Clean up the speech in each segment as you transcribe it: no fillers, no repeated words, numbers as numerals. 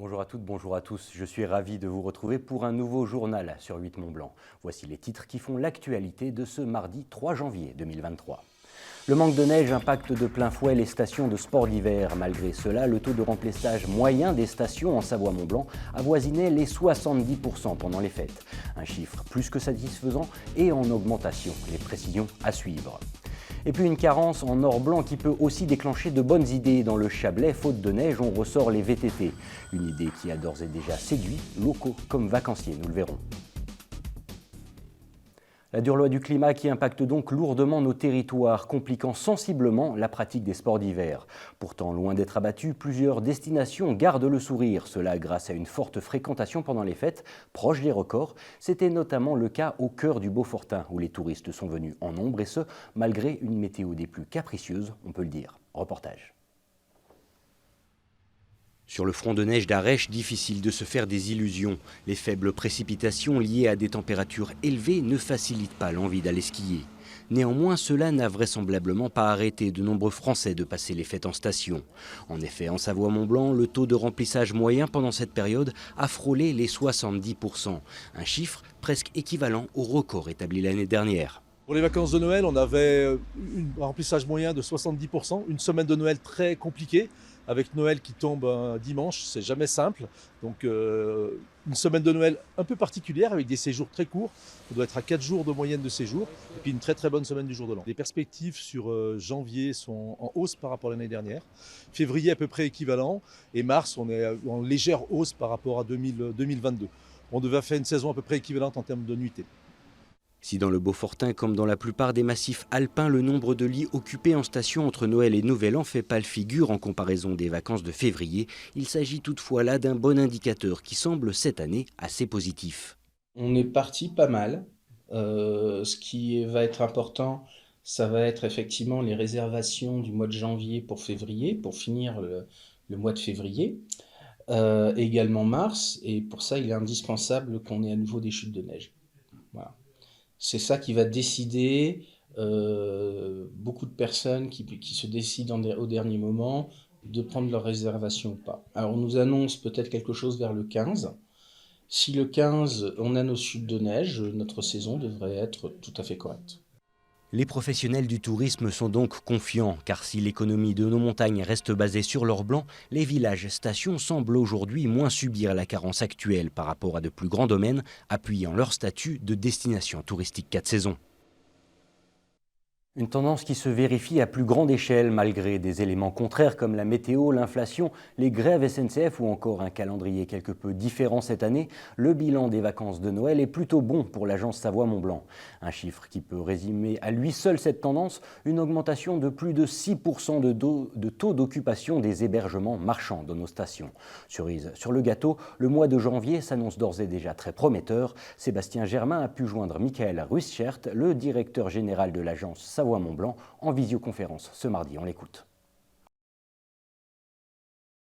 Bonjour à toutes, bonjour à tous. Je suis ravi de vous retrouver pour un nouveau journal sur 8 Mont-Blanc. Voici les titres qui font l'actualité de ce mardi 3 janvier 2023. Le manque de neige impacte de plein fouet les stations de sport d'hiver. Malgré cela, le taux de remplissage moyen des stations en Savoie-Mont-Blanc avoisinait les 70% pendant les fêtes. Un chiffre plus que satisfaisant et en augmentation. Les précisions à suivre. Et puis une carence en or blanc qui peut aussi déclencher de bonnes idées. Dans le Chablais, faute de neige, on ressort les VTT. Une idée qui a d'ores et déjà séduit locaux comme vacanciers, nous le verrons. La dure loi du climat qui impacte donc lourdement nos territoires, compliquant sensiblement la pratique des sports d'hiver. Pourtant, loin d'être abattus, plusieurs destinations gardent le sourire. Cela grâce à une forte fréquentation pendant les fêtes, proche des records. C'était notamment le cas au cœur du Beaufortain, où les touristes sont venus en nombre, et ce, malgré une météo des plus capricieuses, on peut le dire. Reportage. Sur le front de neige d'Arèche, difficile de se faire des illusions. Les faibles précipitations liées à des températures élevées ne facilitent pas l'envie d'aller skier. Néanmoins, cela n'a vraisemblablement pas arrêté de nombreux Français de passer les fêtes en station. En effet, en Savoie-Mont-Blanc, le taux de remplissage moyen pendant cette période a frôlé les 70%. Un chiffre presque équivalent au record établi l'année dernière. Pour les vacances de Noël, on avait un remplissage moyen de 70%, une semaine de Noël très compliquée, avec Noël qui tombe un dimanche, c'est jamais simple. Donc une semaine de Noël un peu particulière, avec des séjours très courts, on doit être à 4 jours de moyenne de séjour, et puis une très très bonne semaine du jour de l'an. Les perspectives sur janvier sont en hausse par rapport à l'année dernière, février à peu près équivalent, et mars on est en légère hausse par rapport à 2022. On devait faire une saison à peu près équivalente en termes de nuitées. Si dans le Beaufortain, comme dans la plupart des massifs alpins, le nombre de lits occupés en station entre Noël et Nouvel An fait pâle figure en comparaison des vacances de février, il s'agit toutefois là d'un bon indicateur qui semble cette année assez positif. On est parti pas mal. Ce qui va être important, ça va être effectivement les réservations du mois de janvier pour février, pour finir le mois de février. Également mars, et pour ça, il est indispensable qu'on ait à nouveau des chutes de neige. Voilà. C'est ça qui va décider beaucoup de personnes qui se décident au dernier moment de prendre leur réservation ou pas. Alors on nous annonce peut-être quelque chose vers le 15. Si le 15, on a nos chutes de neige, notre saison devrait être tout à fait correcte. Les professionnels du tourisme sont donc confiants, car si l'économie de nos montagnes reste basée sur l'or blanc, les villages-stations semblent aujourd'hui moins subir la carence actuelle par rapport à de plus grands domaines, appuyant leur statut de destination touristique 4 saisons. Une tendance qui se vérifie à plus grande échelle malgré des éléments contraires comme la météo, l'inflation, les grèves SNCF ou encore un calendrier quelque peu différent cette année. Le bilan des vacances de Noël est plutôt bon pour l'agence Savoie-Mont-Blanc. Un chiffre qui peut résumer à lui seul cette tendance, une augmentation de plus de 6% de taux d'occupation des hébergements marchands de nos stations. Cerise sur le gâteau, le mois de janvier s'annonce d'ores et déjà très prometteur. Sébastien Germain a pu joindre Michael Ruischert, le directeur général de l'agence Savoie-Mont-Blanc, en visioconférence ce mardi. On l'écoute.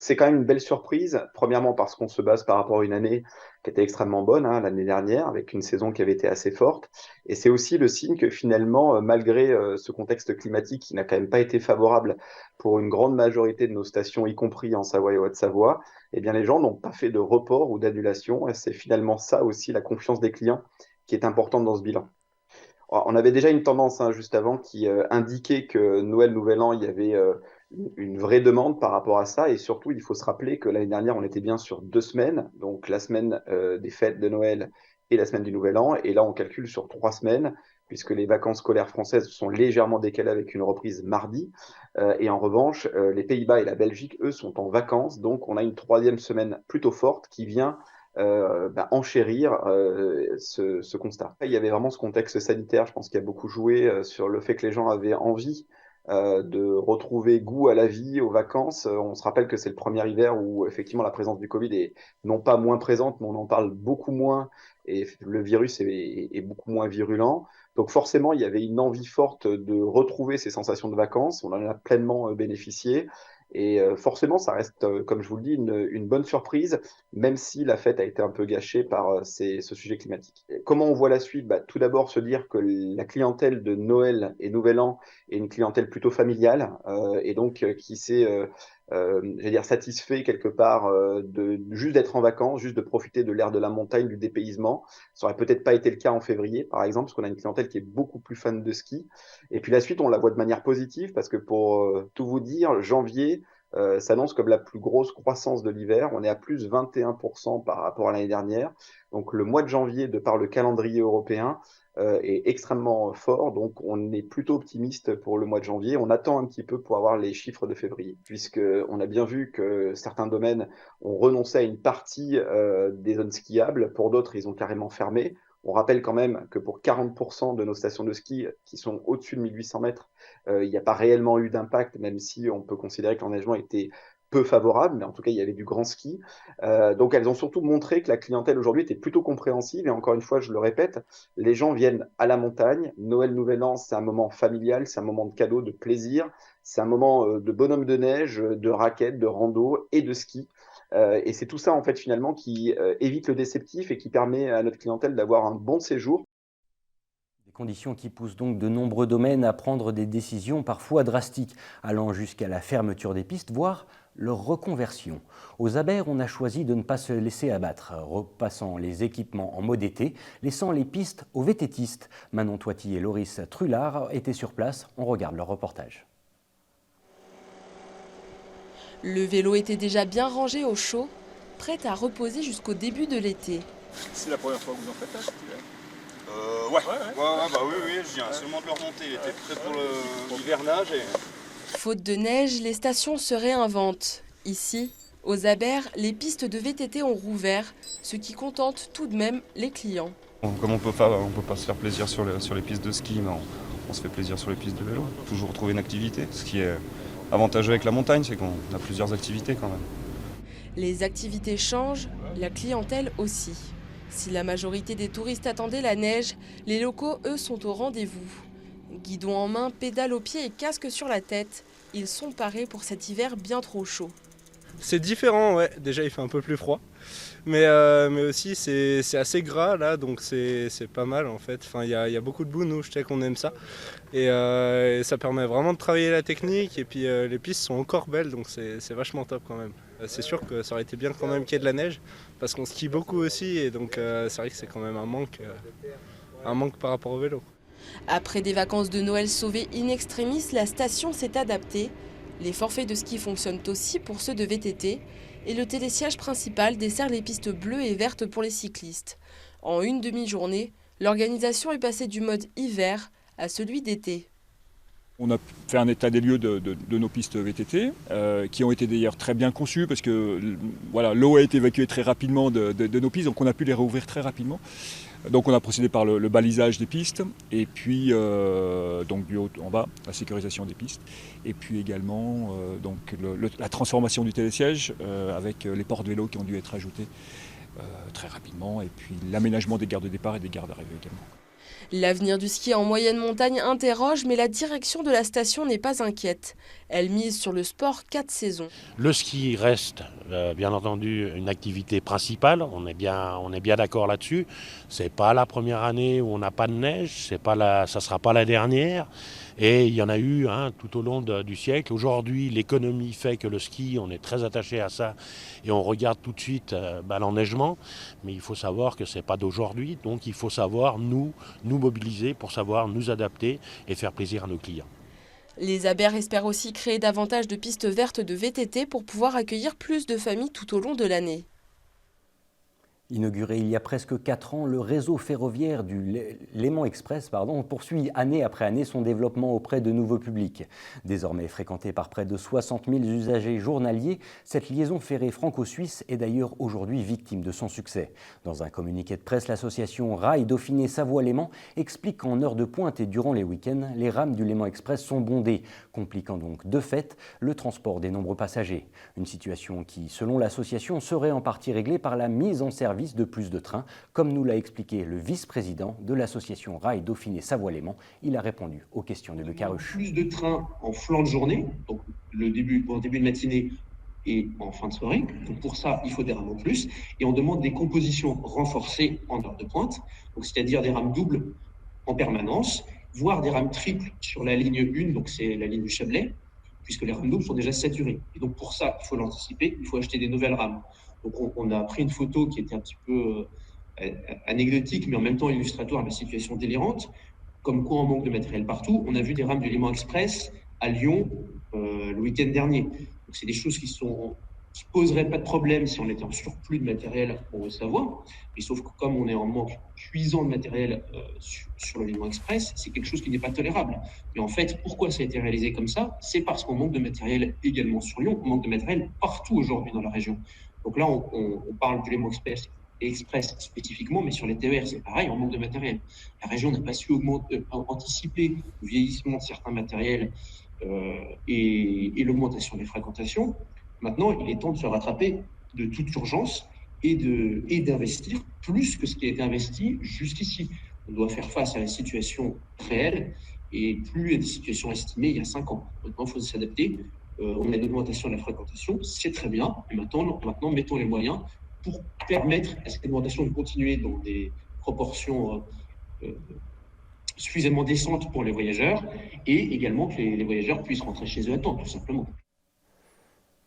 C'est quand même une belle surprise, premièrement parce qu'on se base par rapport à une année qui était extrêmement bonne, hein, l'année dernière, avec une saison qui avait été assez forte. Et c'est aussi le signe que finalement, malgré ce contexte climatique qui n'a quand même pas été favorable pour une grande majorité de nos stations, y compris en Savoie et Haute-Savoie, eh bien les gens n'ont pas fait de report ou d'annulation. Et c'est finalement ça aussi la confiance des clients qui est importante dans ce bilan. On avait déjà une tendance juste avant qui indiquait que Noël, Nouvel An, il y avait une vraie demande par rapport à ça. Et surtout, il faut se rappeler que l'année dernière, on était bien sur 2 semaines, donc la semaine des fêtes de Noël et la semaine du Nouvel An. Et là, on calcule sur 3 semaines, puisque les vacances scolaires françaises sont légèrement décalées avec une reprise mardi. Et en revanche, les Pays-Bas et la Belgique, eux, sont en vacances. Donc, on a une troisième semaine plutôt forte qui vient enchérir ce constat. Il y avait vraiment ce contexte sanitaire, je pense qu'il a beaucoup joué sur le fait que les gens avaient envie de retrouver goût à la vie, aux vacances. On se rappelle que c'est le premier hiver où effectivement la présence du Covid est non pas moins présente, mais on en parle beaucoup moins et le virus est beaucoup moins virulent. Donc forcément, il y avait une envie forte de retrouver ces sensations de vacances. On en a pleinement bénéficié. Et forcément, ça reste, comme je vous le dis, une bonne surprise, même si la fête a été un peu gâchée par ce sujet climatique. Et comment on voit la suite? Tout d'abord, se dire que la clientèle de Noël et Nouvel An est une clientèle plutôt familiale et donc qui sait j'allais dire satisfait quelque part juste d'être en vacances, juste de profiter de l'air de la montagne, du dépaysement. Ça aurait peut-être pas été le cas en février, par exemple, parce qu'on a une clientèle qui est beaucoup plus fan de ski. Et puis la suite, on la voit de manière positive, parce que pour tout vous dire, janvier s'annonce comme la plus grosse croissance de l'hiver. On est à plus 21% par rapport à l'année dernière. Donc le mois de janvier, de par le calendrier européen, est extrêmement fort. Donc on est plutôt optimiste pour le mois de janvier. On attend un petit peu pour avoir les chiffres de février, puisqu'on a bien vu que certains domaines ont renoncé à une partie des zones skiables. Pour d'autres, ils ont carrément fermé. On rappelle quand même que pour 40% de nos stations de ski qui sont au-dessus de 1800 mètres, il n'y a pas réellement eu d'impact, même si on peut considérer que l'enneigement était peu favorable, mais en tout cas, il y avait du grand ski. Donc, elles ont surtout montré que la clientèle aujourd'hui était plutôt compréhensive. Et encore une fois, je le répète, les gens viennent à la montagne. Noël, Nouvel An, c'est un moment familial, c'est un moment de cadeau, de plaisir. C'est un moment de bonhomme de neige, de raquettes, de rando et de ski. Et c'est tout ça, en fait, finalement, qui évite le déceptif et qui permet à notre clientèle d'avoir un bon séjour. Des conditions qui poussent donc de nombreux domaines à prendre des décisions parfois drastiques, allant jusqu'à la fermeture des pistes, voire leur reconversion. Aux Abers, on a choisi de ne pas se laisser abattre, repassant les équipements en mode été, laissant les pistes aux vététistes. Manon Toiti et Loris Trullard étaient sur place, on regarde leur reportage. Le vélo était déjà bien rangé au chaud, prêt à reposer jusqu'au début de l'été. C'est la première fois que vous en faites là, cet hiver oui, je viens seulement de le remonter, il était prêt pour l'hivernage. Faute de neige, les stations se réinventent. Ici, aux Abers, les pistes de VTT ont rouvert, ce qui contente tout de même les clients. Comme on peut pas se faire plaisir sur les pistes de ski, mais on se fait plaisir sur les pistes de vélo. Toujours trouver une activité, ce qui est avantageux avec la montagne, c'est qu'on a plusieurs activités quand même. Les activités changent, la clientèle aussi. Si la majorité des touristes attendaient la neige, les locaux, eux, sont au rendez-vous. Guidon en main, pédale aux pieds et casque sur la tête, ils sont parés pour cet hiver bien trop chaud. C'est différent, ouais. Déjà il fait un peu plus froid, mais aussi c'est assez gras là, donc c'est pas mal en fait. Enfin, il y a beaucoup de boue, nous je sais qu'on aime ça, et ça permet vraiment de travailler la technique, et puis les pistes sont encore belles, donc c'est vachement top quand même. C'est sûr que ça aurait été bien quand même qu'il y ait de la neige, parce qu'on skie beaucoup aussi, et donc c'est vrai que c'est quand même un manque par rapport au vélo. Après des vacances de Noël sauvées in extremis, la station s'est adaptée. Les forfaits de ski fonctionnent aussi pour ceux de VTT et le télésiège principal dessert les pistes bleues et vertes pour les cyclistes. En une demi-journée, l'organisation est passée du mode hiver à celui d'été. On a fait un état des lieux de nos pistes VTT, qui ont été d'ailleurs très bien conçues, parce que voilà, l'eau a été évacuée très rapidement de nos pistes, donc on a pu les rouvrir très rapidement. Donc on a procédé par le balisage des pistes, et puis donc du haut en bas, la sécurisation des pistes, et puis également donc la transformation du télésiège avec les portes vélos qui ont dû être ajoutées très rapidement, et puis l'aménagement des gares de départ et des gares d'arrivée également. L'avenir du ski en moyenne montagne interroge, mais la direction de la station n'est pas inquiète. Elle mise sur le sport 4 saisons. Le ski reste bien entendu une activité principale, on est bien d'accord là-dessus. C'est pas la première année où on n'a pas de neige, ça sera pas la dernière. Et il y en a eu tout au long du siècle. Aujourd'hui, l'économie fait que le ski, on est très attaché à ça et on regarde tout de suite l'enneigement. Mais il faut savoir que ce n'est pas d'aujourd'hui, donc il faut savoir nous mobiliser pour savoir nous adapter et faire plaisir à nos clients. Les Abers espèrent aussi créer davantage de pistes vertes de VTT pour pouvoir accueillir plus de familles tout au long de l'année. Inauguré il y a presque 4 ans, le réseau ferroviaire du Léman Express poursuit année après année son développement auprès de nouveaux publics. Désormais fréquentée par près de 60 000 usagers journaliers, cette liaison ferrée franco-suisse est d'ailleurs aujourd'hui victime de son succès. Dans un communiqué de presse, l'association Rail Dauphiné Savoie-Léman explique qu'en heure de pointe et durant les week-ends, les rames du Léman Express sont bondées, compliquant donc de fait le transport des nombreux passagers. Une situation qui, selon l'association, serait en partie réglée par la mise en service de plus de trains, comme nous l'a expliqué le vice-président de l'association Rail Dauphiné Savoie-Léman. Il a répondu aux questions de Luc Haruch. Plus de trains en flanc de journée, donc en début de matinée et en fin de soirée. Donc pour ça, il faut des rames en plus. Et on demande des compositions renforcées en heure de pointe, donc c'est-à-dire des rames doubles en permanence, voire des rames triples sur la ligne 1, donc c'est la ligne du Chablais, puisque les rames doubles sont déjà saturées. Et donc pour ça, il faut l'anticiper, il faut acheter des nouvelles rames. Donc on a pris une photo qui était un petit peu anecdotique, mais en même temps illustratoire de la situation délirante. Comme quoi on manque de matériel partout. On a vu des rames du Léman Express à Lyon le week-end dernier. Donc c'est des choses qui poseraient pas de problème si on était en surplus de matériel en Haute-Savoie. Mais sauf que comme on est en manque cuisant de matériel sur le Léman Express, c'est quelque chose qui n'est pas tolérable. Mais en fait, pourquoi ça a été réalisé comme ça? C'est parce qu'on manque de matériel également sur Lyon. On manque de matériel partout aujourd'hui dans la région. Donc là, on parle du Léman Express spécifiquement, mais sur les TER, c'est pareil, on manque de matériel. La région n'a pas su anticiper le vieillissement de certains matériels et l'augmentation des fréquentations. Maintenant, il est temps de se rattraper de toute urgence et d'investir plus que ce qui a été investi jusqu'ici. On doit faire face à la situation réelle et plus à des situations estimées il y a 5 ans. Maintenant, il faut s'adapter. On a une augmentation de la fréquentation, c'est très bien. Et maintenant, mettons les moyens pour permettre à cette augmentation de continuer dans des proportions suffisamment décentes pour les voyageurs et également que les voyageurs puissent rentrer chez eux à temps, tout simplement.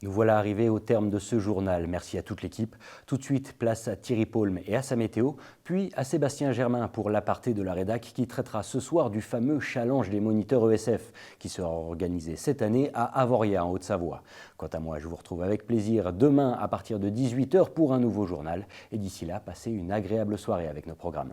Nous voilà arrivés au terme de ce journal. Merci à toute l'équipe. Tout de suite, place à Thierry Paulme et à sa météo, puis à Sébastien Germain pour l'aparté de la rédac qui traitera ce soir du fameux challenge des moniteurs ESF qui sera organisé cette année à Avoria en Haute-Savoie. Quant à moi, je vous retrouve avec plaisir demain à partir de 18h pour un nouveau journal. Et d'ici là, passez une agréable soirée avec nos programmes.